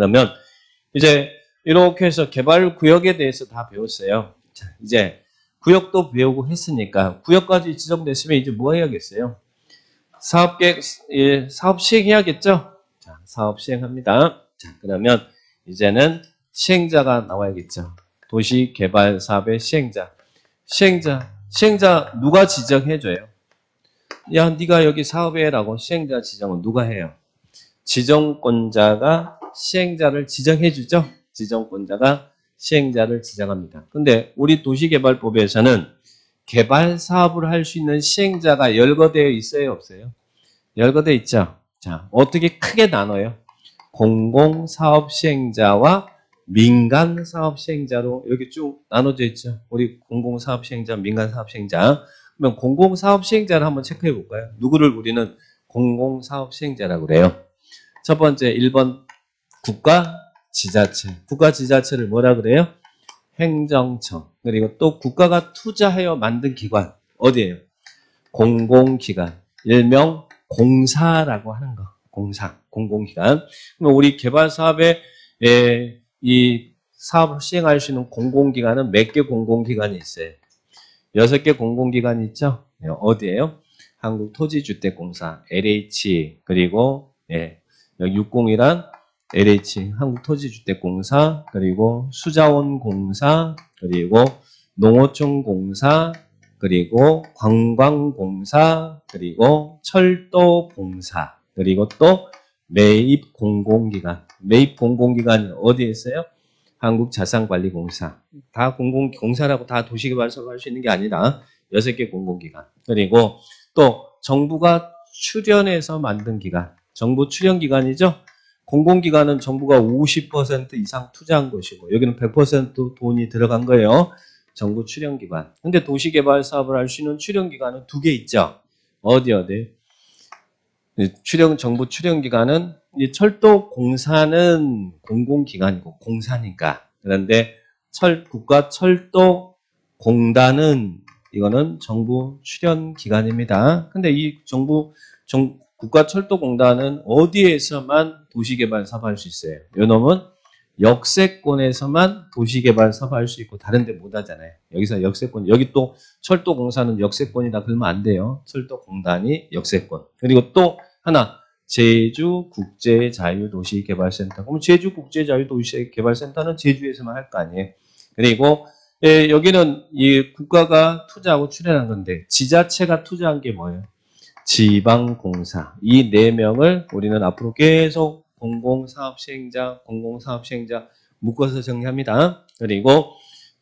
그러면 이제 이렇게 해서 개발 구역에 대해서 다 배웠어요. 자, 이제 구역도 배우고 했으니까 구역까지 지정됐으면 이제 뭐 해야겠어요? 사업계획, 사업 시행해야겠죠? 자, 사업 시행합니다. 자, 그러면 이제는 시행자가 나와야겠죠. 도시개발 사업의 시행자. 시행자 누가 지정해줘요? 야, 네가 여기 사업해라고 시행자 지정은 누가 해요? 지정권자가 시행자를 지정해주죠? 지정권자가 시행자를 지정합니다. 근데 우리 도시개발법에서는 개발 사업을 할 수 있는 시행자가 열거되어 있어요? 없어요? 열거되어 있죠? 자, 어떻게 크게 나눠요? 공공사업 시행자와 민간사업 시행자로 이렇게 쭉 나눠져 있죠? 우리 공공사업 시행자, 민간사업 시행자. 그러면 공공사업 시행자를 한번 체크해 볼까요? 누구를 우리는 공공사업 시행자라고 그래요? 첫 번째 1번 국가지자체. 국가지자체를 뭐라 그래요? 행정청. 그리고 또 국가가 투자하여 만든 기관. 어디예요? 공공기관. 일명 공사라고 하는 거. 공사, 공공기관. 그럼 우리 개발 사업에 이 사업을 시행할 수 있는 공공기관은 몇 개 공공기관이 있어요? 6개 공공기관이 있죠? 어디예요? 한국토지주택공사, LH, 그리고 60이란 LH, 한국토지주택공사, 그리고 수자원공사, 그리고 농어촌공사, 그리고 관광공사, 그리고 철도공사, 그리고 또 매입공공기관. 매입공공기관이 어디에 있어요? 한국자산관리공사. 다 공공사라고 다 도시개발사업을 할 수 있는 게 아니라 6개 공공기관. 그리고 또 정부가 출연해서 만든 기관. 정부 출연기관이죠. 공공기관은 정부가 50% 이상 투자한 것이고 여기는 100% 돈이 들어간 거예요. 정부 출연기관. 근데 도시개발 사업을 할 수 있는 출연기관은 2개 있죠. 어디? 정부 출연기관은 이 철도공사는 공공기관이고 공사니까. 그런데 국가철도공단은 이거는 정부 출연기관입니다. 근데 이 국가철도공단은 어디에서만 도시개발 사업할 수 있어요? 요놈은 역세권에서만 도시개발 사업할 수 있고 다른 데 못 하잖아요. 여기서 역세권, 여기 또 철도공사는 역세권이다 그러면 안 돼요. 철도공단이 역세권. 그리고 또 하나, 제주국제자유도시개발센터. 그럼 제주국제자유도시개발센터는 제주에서만 할 거 아니에요. 그리고 여기는 이 국가가 투자하고 출연한 건데 지자체가 투자한 게 뭐예요? 지방공사. 이 4명을 우리는 앞으로 계속 공공사업 시행자 묶어서 정리합니다. 그리고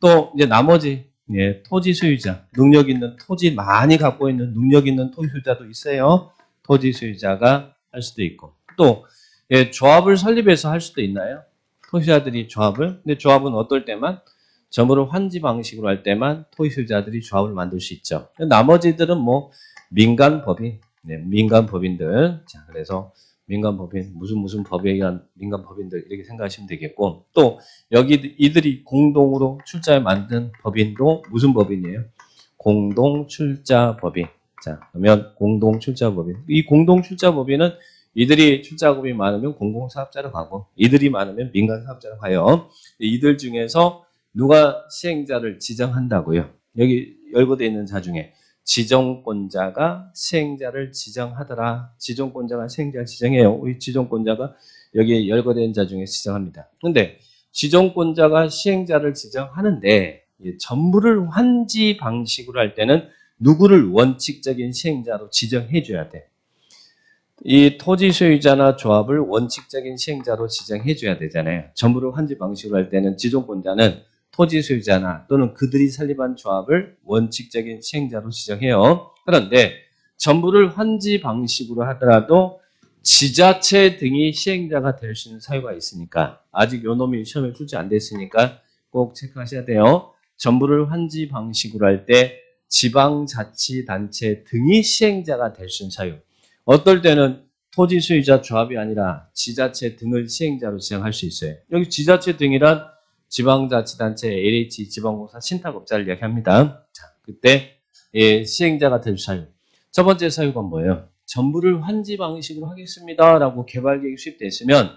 또 이제 나머지 토지 소유자, 능력 있는 토지 많이 갖고 있는 능력 있는 토지 소유자도 있어요. 토지 소유자가 할 수도 있고 또 조합을 설립해서 할 수도 있나요? 토지자들이 조합을. 근데 조합은 어떨 때만 점으로 환지 방식으로 할 때만 토지 소유자들이 조합을 만들 수 있죠. 나머지들은 뭐 민간법인, 민간법인들. 자, 그래서 민간법인, 무슨 법에 의한 민간법인들 이렇게 생각하시면 되겠고 또 여기 이들이 공동으로 출자해 만든 법인도 무슨 법인이에요? 공동출자법인. 자, 그러면 공동출자법인. 이 공동출자법인은 이들이 출자금이 많으면 공공사업자로 가고 이들이 많으면 민간사업자로 가요. 이들 중에서 누가 시행자를 지정한다고요? 여기 열거되어 있는 자 중에 지정권자가 시행자를 지정하더라. 지정권자가 시행자를 지정해요. 이 지정권자가 여기 열거된 자 중에 지정합니다. 그런데 지정권자가 시행자를 지정하는데 전부를 환지 방식으로 할 때는 누구를 원칙적인 시행자로 지정해줘야 돼. 이 토지 소유자나 조합을 원칙적인 시행자로 지정해줘야 되잖아요. 전부를 환지 방식으로 할 때는 지정권자는 토지 소유자나 또는 그들이 설립한 조합을 원칙적인 시행자로 지정해요. 그런데 전부를 환지 방식으로 하더라도 지자체 등이 시행자가 될 수 있는 사유가 있으니까 아직 요 놈이 시험에 출제 안 됐으니까 꼭 체크하셔야 돼요. 전부를 환지 방식으로 할 때 지방자치단체 등이 시행자가 될 수 있는 사유. 어떨 때는 토지 소유자 조합이 아니라 지자체 등을 시행자로 지정할 수 있어요. 여기 지자체 등이란 지방자치단체, LH, 지방공사, 신탁업자를 이야기합니다. 자, 그때 시행자가 될 사유. 첫 번째 사유가 뭐예요? 전부를 환지 방식으로 하겠습니다. 라고 개발계획이 수립됐으면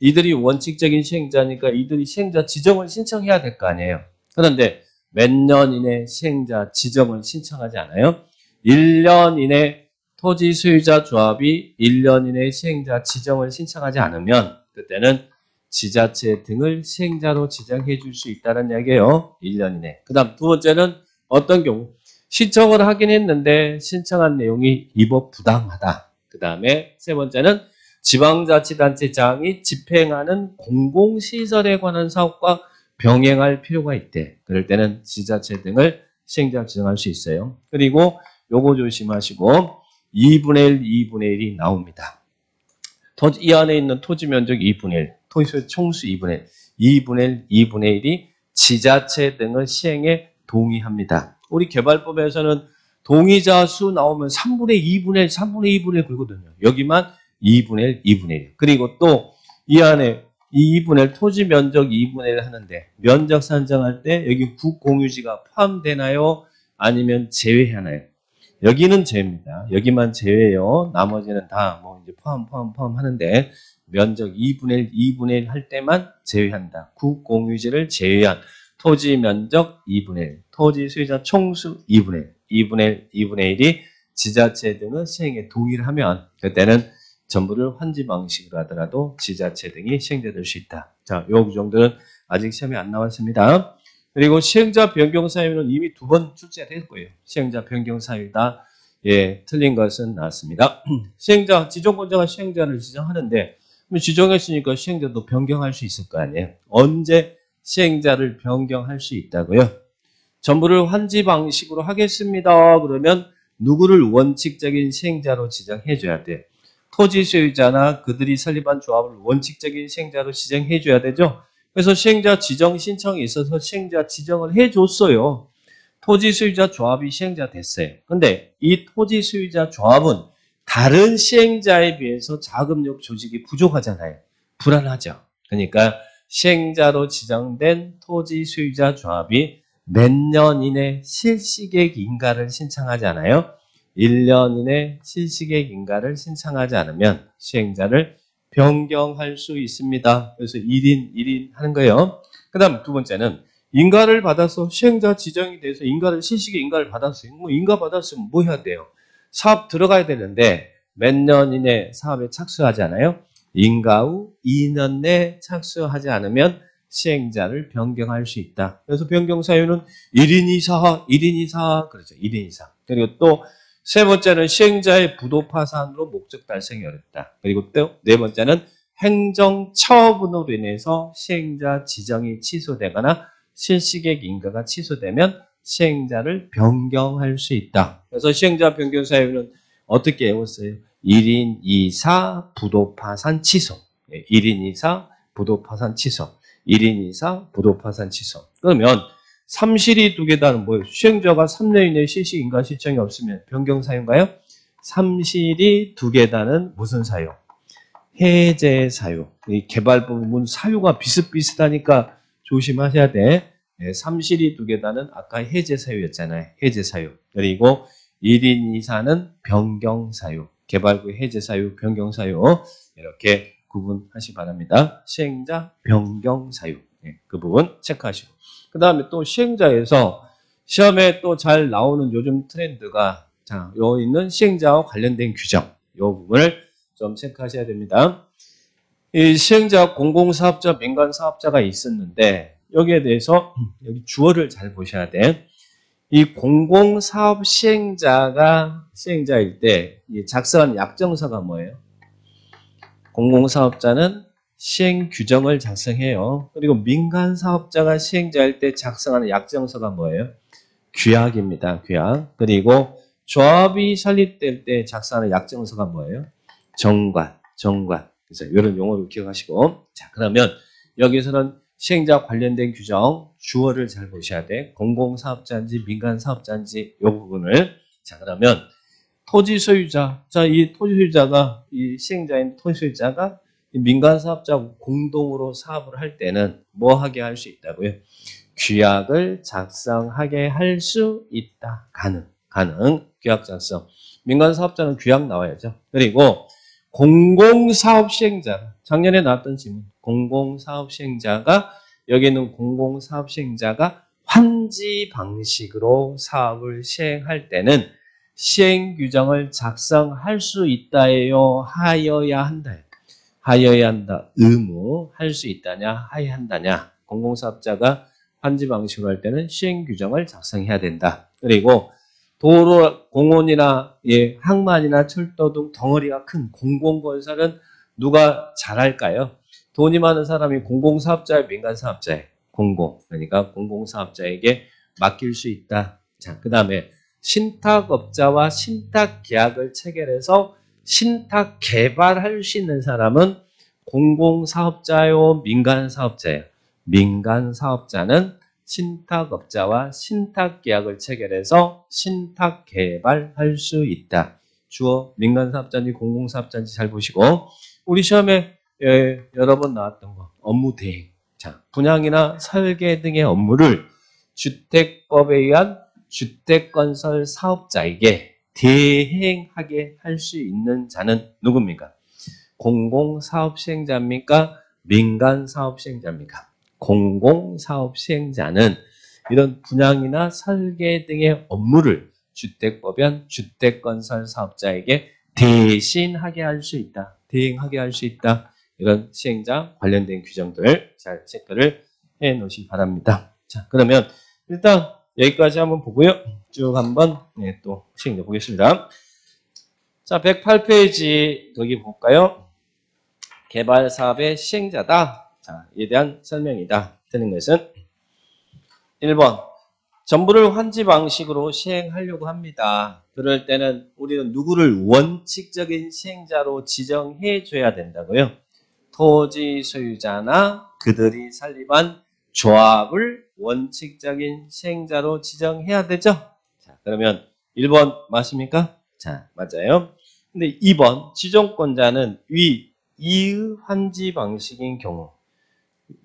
이들이 원칙적인 시행자니까 이들이 시행자 지정을 신청해야 될 거 아니에요. 그런데 몇 년 이내 시행자 지정을 신청하지 않아요? 1년 이내 토지 소유자 조합이 1년 이내 시행자 지정을 신청하지 않으면 그때는 지자체 등을 시행자로 지정해 줄 수 있다는 이야기예요. 1년 이내. 그 다음 두 번째는 어떤 경우? 신청을 하긴 했는데 신청한 내용이 위법 부당하다. 그 다음에 세 번째는 지방자치단체장이 집행하는 공공시설에 관한 사업과 병행할 필요가 있대. 그럴 때는 지자체 등을 시행자 지정할 수 있어요. 그리고 요거 조심하시고 2분의 1, 2분의 1이 나옵니다. 이 안에 있는 토지 면적 2분의 1, 토지 총수 2분의 1, 2분의 1, 2분의 1이 지자체 등을 시행에 동의합니다. 우리 개발법에서는 동의자 수 나오면 3분의 2분의 1, 3분의 2분의 1 굴거든요. 여기만 2분의 1, 2분의 1. 그리고 또 이 안에 이 2분의 1, 토지 면적 2분의 1 하는데 면적 산정할 때 여기 국공유지가 포함되나요? 아니면 제외하나요? 여기는 제외입니다. 여기만 제외요. 나머지는 다 뭐 이제 포함 하는데 면적 2분의 1, 2분의 1 할 때만 제외한다. 국공유지를 제외한 토지 면적 2분의 1, 토지 소유자 총수 2분의 1, 2분의 1, 2분의 1이 지자체 등은 시행에 동의를 하면 그때는 전부를 환지 방식으로 하더라도 지자체 등이 시행될 수 있다. 자, 요 정도는 아직 시험에 안 나왔습니다. 그리고 시행자 변경 사유는 이미 2번 출제됐고요. 시행자 변경 사유다. 예, 틀린 것은 나왔습니다. 시행자, 지정권자가 시행자를 지정하는데 지정했으니까 시행자도 변경할 수 있을 거 아니에요. 언제 시행자를 변경할 수 있다고요? 전부를 환지 방식으로 하겠습니다. 그러면 누구를 원칙적인 시행자로 지정해 줘야 돼? 토지 소유자나 그들이 설립한 조합을 원칙적인 시행자로 지정해 줘야 되죠. 그래서 시행자 지정 신청이 있어서 시행자 지정을 해줬어요. 토지 소유자 조합이 시행자 됐어요. 근데 이 토지 소유자 조합은 다른 시행자에 비해서 자금력 조직이 부족하잖아요. 불안하죠. 그러니까 시행자로 지정된 토지 소유자 조합이 몇 년 이내 실시객 인가를 신청하지 않아요? 1년 이내 실시객 인가를 신청하지 않으면 시행자를 변경할 수 있습니다. 그래서 1인 하는 거예요. 그 다음 두 번째는 인가를 받아서 시행자 지정이 돼서 실시객 인가를 받았어요. 뭐 인가 받았으면 뭐 해야 돼요? 사업 들어가야 되는데 몇 년 이내 사업에 착수하지 않아요? 인가 후 2년 내 착수하지 않으면 시행자를 변경할 수 있다. 그래서 변경 사유는 1인 이사, 그렇죠. 1인 이사. 그리고 또 세 번째는 시행자의 부도 파산으로 목적 달성이 어렵다. 그리고 또 네 번째는 행정처분으로 인해서 시행자 지정이 취소되거나 실시객 인가가 취소되면 시행자를 변경할 수 있다. 그래서 시행자 변경 사유는 어떻게 외웠어요? 1인 이사 부도 파산 취소. 1인 이사 부도 파산 취소. 1인 이사 부도 파산 취소. 그러면 삼실이 두 개다는 뭐예요? 시행자가 3년 이내 실시 인가 신청이 없으면 변경 사유인가요? 삼실이 두 개다는 무슨 사유? 해제 사유. 이 개발법 부분 사유가 비슷비슷하니까 조심하셔야 돼. 네, 삼실이 두 개다는 아까 해제 사유였잖아요. 해제 사유. 그리고 1인 이사는 변경 사유. 개발부 해제 사유, 변경 사유. 이렇게 구분하시 바랍니다. 시행자 변경 사유. 네, 그 부분 체크하시고. 그 다음에 또 시행자에서 시험에 또 잘 나오는 요즘 트렌드가 자, 여기 있는 시행자와 관련된 규정. 이 부분을 좀 체크하셔야 됩니다. 이 시행자, 공공사업자, 민간사업자가 있었는데 여기에 대해서 여기 주어를 잘 보셔야 돼. 이 공공사업 시행자가 시행자일 때 작성한 약정서가 뭐예요? 공공사업자는 시행 규정을 작성해요. 그리고 민간사업자가 시행자일 때 작성하는 약정서가 뭐예요? 규약입니다. 규약. 그리고 조합이 설립될 때 작성하는 약정서가 뭐예요? 정관. 그래서 이런 용어를 기억하시고. 자, 그러면 여기서는 시행자 관련된 규정, 주어를 잘 보셔야 돼. 공공사업자인지 민간사업자인지 이 부분을. 자, 그러면 토지 소유자. 자, 이 토지 소유자가, 이 시행자인 토지 소유자가 민간사업자 공동으로 사업을 할 때는 뭐 하게 할 수 있다고요? 규약을 작성하게 할 수 있다. 가능. 규약 작성. 민간사업자는 규약 나와야죠. 그리고 공공사업 시행자. 작년에 나왔던 질문. 공공사업 시행자가 여기 있는 공공사업 시행자가 환지 방식으로 사업을 시행할 때는 시행 규정을 작성할 수 있다예요? 하여야 한다. 하여야 한다. 의무. 할 수 있다냐? 하여야 한다냐? 공공사업자가 환지 방식으로 할 때는 시행 규정을 작성해야 된다. 그리고 도로, 공원이나 항만이나 철도 등 덩어리가 큰 공공건설은 누가 잘할까요? 돈이 많은 사람이 공공사업자예요, 민간사업자예요? 공공. 그러니까 공공사업자에게 맡길 수 있다. 자, 그 다음에 신탁업자와 신탁계약을 체결해서 신탁 개발할 수 있는 사람은 공공사업자요, 민간사업자예요? 민간사업자는 신탁업자와 신탁계약을 체결해서 신탁 개발할 수 있다. 주어 민간사업자인지 공공사업자인지 잘 보시고 우리 시험에 여러 번 나왔던 거 업무 대행. 자, 분양이나 설계 등의 업무를 주택법에 의한 주택건설 사업자에게 대행하게 할 수 있는 자는 누굽니까? 공공사업 시행자입니까? 민간사업 시행자입니까? 공공사업 시행자는 이런 분양이나 설계 등의 업무를 주택법에 의한 주택건설 사업자에게 대신하게 할 수 있다. 대행하게 할 수 있다. 이런 시행자 관련된 규정들 잘 체크를 해 놓으시기 바랍니다. 자, 그러면 일단 여기까지 한번 보고요. 쭉 한번 또 시행자 보겠습니다. 자, 108페이지 여기 볼까요? 개발 사업의 시행자다. 자, 이에 대한 설명이다. 틀린 것은 1번. 전부를 환지 방식으로 시행하려고 합니다. 그럴 때는 우리는 누구를 원칙적인 시행자로 지정해 줘야 된다고요. 토지 소유자나 그들이 설립한 조합을 원칙적인 시행자로 지정해야 되죠. 자, 그러면 1번 맞습니까? 자, 맞아요. 근데 2번 지정권자는 위 이의 환지 방식인 경우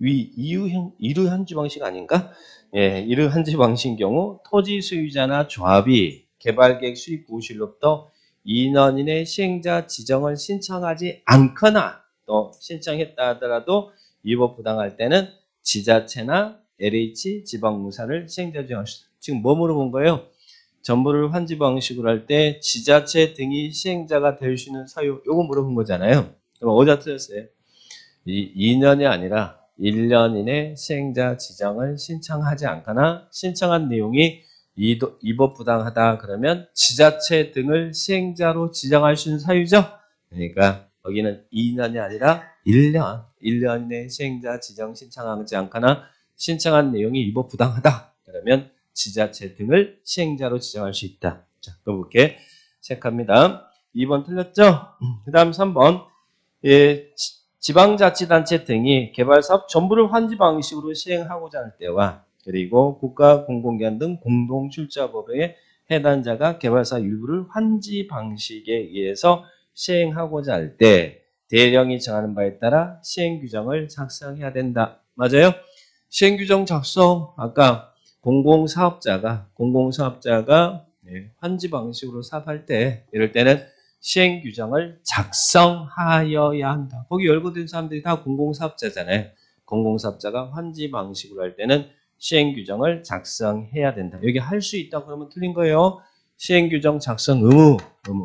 이의 환지 방식 아닌가? 예, 이의 환지 방식인 경우 토지 소유자나 조합이 개발계획 수립 고시로부터 2년 이내 시행자 지정을 신청하지 않거나 또 신청했다 하더라도 위법 부당할 때는 지자체나 LH 지방무사를 시행자 지정할 수 있다. 지금 뭐 물어본 거예요? 전부를 환지 방식으로 할 때 지자체 등이 시행자가 될 수 있는 사유 요거 물어본 거잖아요. 그럼 어디다 틀렸어요? 2년이 아니라 1년 이내 시행자 지정을 신청하지 않거나 신청한 내용이 위법 부당하다 그러면 지자체 등을 시행자로 지정할 수 있는 사유죠. 그러니까 여기는 2년이 아니라 1년 이내 시행자 지정 신청하지 않거나 신청한 내용이 위법 부당하다 그러면 지자체 등을 시행자로 지정할 수 있다. 자, 그렇게 체크합니다. 2번 틀렸죠? 그 다음 3번. 예, 지방자치단체 등이 개발사업 전부를 환지 방식으로 시행하고자 할 때와 그리고 국가공공기관 등 공동출자법에 해당자가 개발사 일부를 환지 방식에 의해서 시행하고자 할 때 대령이 정하는 바에 따라 시행규정을 작성해야 된다. 맞아요? 시행규정 작성 아까 공공사업자가 환지 방식으로 사업할 때 이럴 때는 시행규정을 작성하여야 한다. 거기 열거된 사람들이 다 공공사업자잖아요. 공공사업자가 환지 방식으로 할 때는 시행규정을 작성해야 된다. 여기 할 수 있다 그러면 틀린 거예요. 시행규정 작성 의무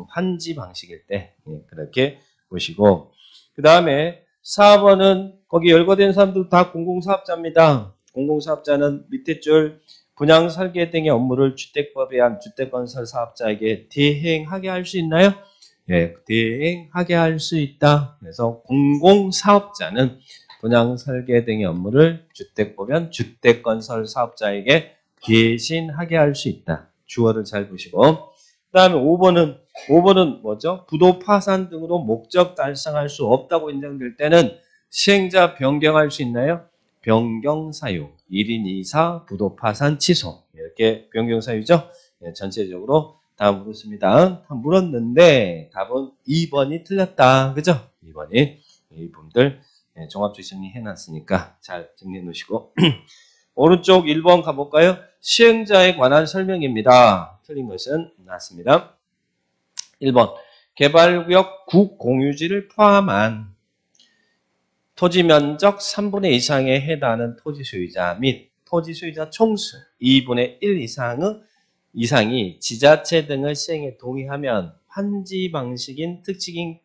환지 방식일 때 그렇게 보시고 그 다음에 4번은 거기 열거된 사람들 다 공공사업자입니다. 공공사업자는 밑에 줄 분양 설계 등의 업무를 주택법에 의한 주택건설 사업자에게 대행하게 할 수 있나요? 예, 대행하게 할 수 있다. 그래서 공공사업자는 분양 설계 등의 업무를 주택법에 의한 주택건설 사업자에게 대신하게 할 수 있다. 주어를 잘 보시고 그 다음에 5번은 뭐죠? 부도 파산 등으로 목적 달성할 수 없다고 인정될 때는 시행자 변경할 수 있나요? 변경 사유, 1인 이사, 부도 파산 취소 이렇게 변경 사유죠. 예, 전체적으로 다 물었습니다. 다 물었는데 답은 2번이 틀렸다. 그죠? 2번이 이 부분들 종합적 정리해 놨으니까 잘 정리해 놓으시고 오른쪽 1번 가볼까요? 시행자에 관한 설명입니다. 틀린 것은 맞습니다. 1번 개발구역 국공유지를 포함한 토지 면적 3분의 2 이상에 해당하는 토지 소유자 및 토지 소유자 총수 2분의 1 이상이 지자체 등을 시행에 동의하면 환지 방식의 특징인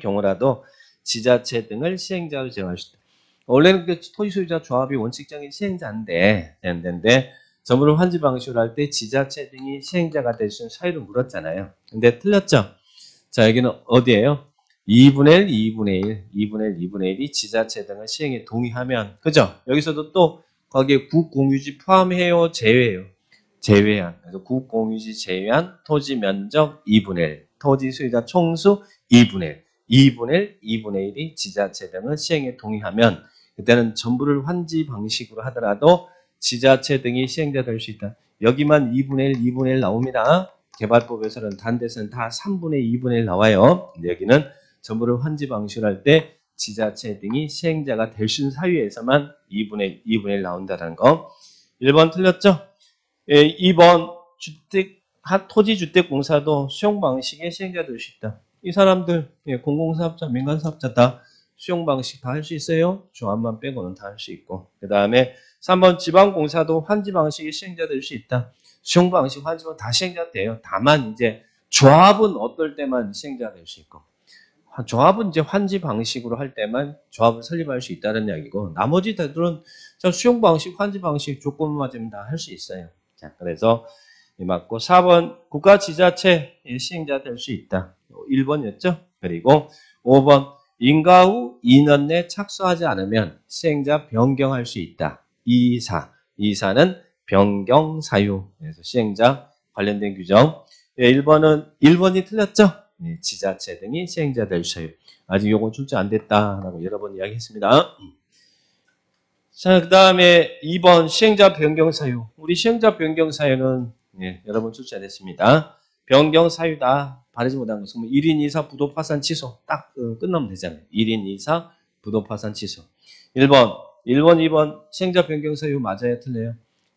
경우라도 지자체 등을 시행자로 지정할 수 있다. 원래는 토지 소유자 조합이 원칙적인 시행자인데 전부를 환지 방식으로 할 때 지자체 등이 시행자가 될 수 있는 사유를 물었잖아요. 근데 틀렸죠? 자, 여기는 어디예요? 2분의 1, 2분의 1이 지자체 등을 시행에 동의하면, 그죠? 여기서도 또 거기에 국공유지 포함해요, 제외해요? 제외한. 그래서 국공유지 제외한 토지 면적 2분의 1, 토지 소유자 총수 2분의 1, 2분의 1이 지자체 등을 시행에 동의하면 그때는 전부를 환지 방식으로 하더라도 지자체 등이 시행자 될 수 있다. 여기만 2분의 1 나옵니다. 개발법에서는 다른 데서는 다 3분의 2분의 1 나와요. 근데 여기는 전부를 환지 방식으로 할 때 지자체 등이 시행자가 될 수 있는 사유에서만 2분의 1 나온다는 거. 1번 틀렸죠? 2번 토지주택공사도 수용 방식의 시행자 될 수 있다. 이 사람들 공공사업자, 민간사업자 다 수용 방식 다 할 수 있어요. 조합만 빼고는 다 할 수 있고. 그 다음에 3번 지방공사도 환지 방식의 시행자 될 수 있다. 수용 방식, 환지 방식 다 시행자 돼요. 다만 이제 조합은 어떨 때만 시행자 될 수 있고. 조합은 이제 환지 방식으로 할 때만 조합을 설립할 수 있다는 이야기고, 나머지 대들은 수용 방식, 환지 방식 조건만 맞으면 다 할 수 있어요. 자, 그래서 맞고 4번 국가 지자체 시행자 될 수 있다. 1번이었죠. 그리고 5번 인가 후 2년 내 착수하지 않으면 시행자 변경할 수 있다. 2사는 변경 사유. 그래서 시행자 관련된 규정. 1번이 틀렸죠. 지자체 등이 시행자 될 사유. 아직 요건 출제 안 됐다라고 여러 번 이야기했습니다. 자, 그 다음에 2번 시행자 변경 사유. 우리 시행자 변경 사유는 여러 번 출제 안 됐습니다. 변경 사유다. 바르지 못한 것은 1인 2사 부도 파산 취소. 딱 끝나면 되잖아요. 1인 2사 부도 파산 취소. 1번, 2번 시행자 변경 사유 맞아요? 틀려요?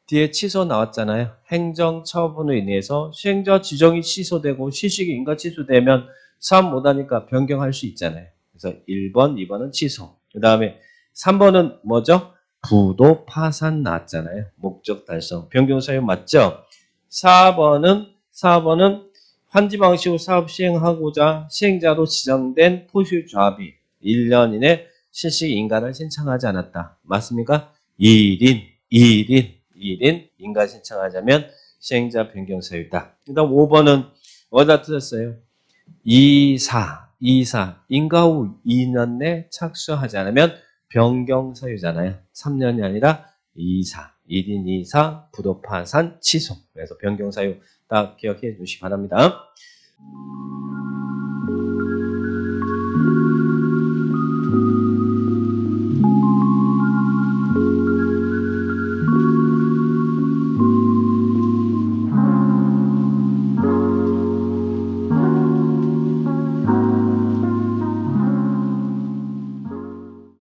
뒤에 취소 나왔잖아요. 행정처분에 인해서 시행자 지정이 취소되고 시식이 인가 취소되면 사업 못하니까 변경할 수 있잖아요. 그래서 1번, 2번은 취소. 그 다음에 3번은 뭐죠? 부도 파산 나왔잖아요. 목적 달성. 변경 사유 맞죠? 4번은 환지 방식으로 사업 시행하고자 시행자로 지정된 토지조합이 1년 이내 실시 인가를 신청하지 않았다. 맞습니까? 1인 인가 신청하자면 시행자 변경 사유다. 그 다음 5번은 어디다 틀렸어요? 2사 인가 후 2년 내 착수하지 않으면 변경 사유잖아요. 3년이 아니라 2사 1인 2사 부도 파산 취소. 그래서 변경 사유 딱 기억해 주시기 바랍니다.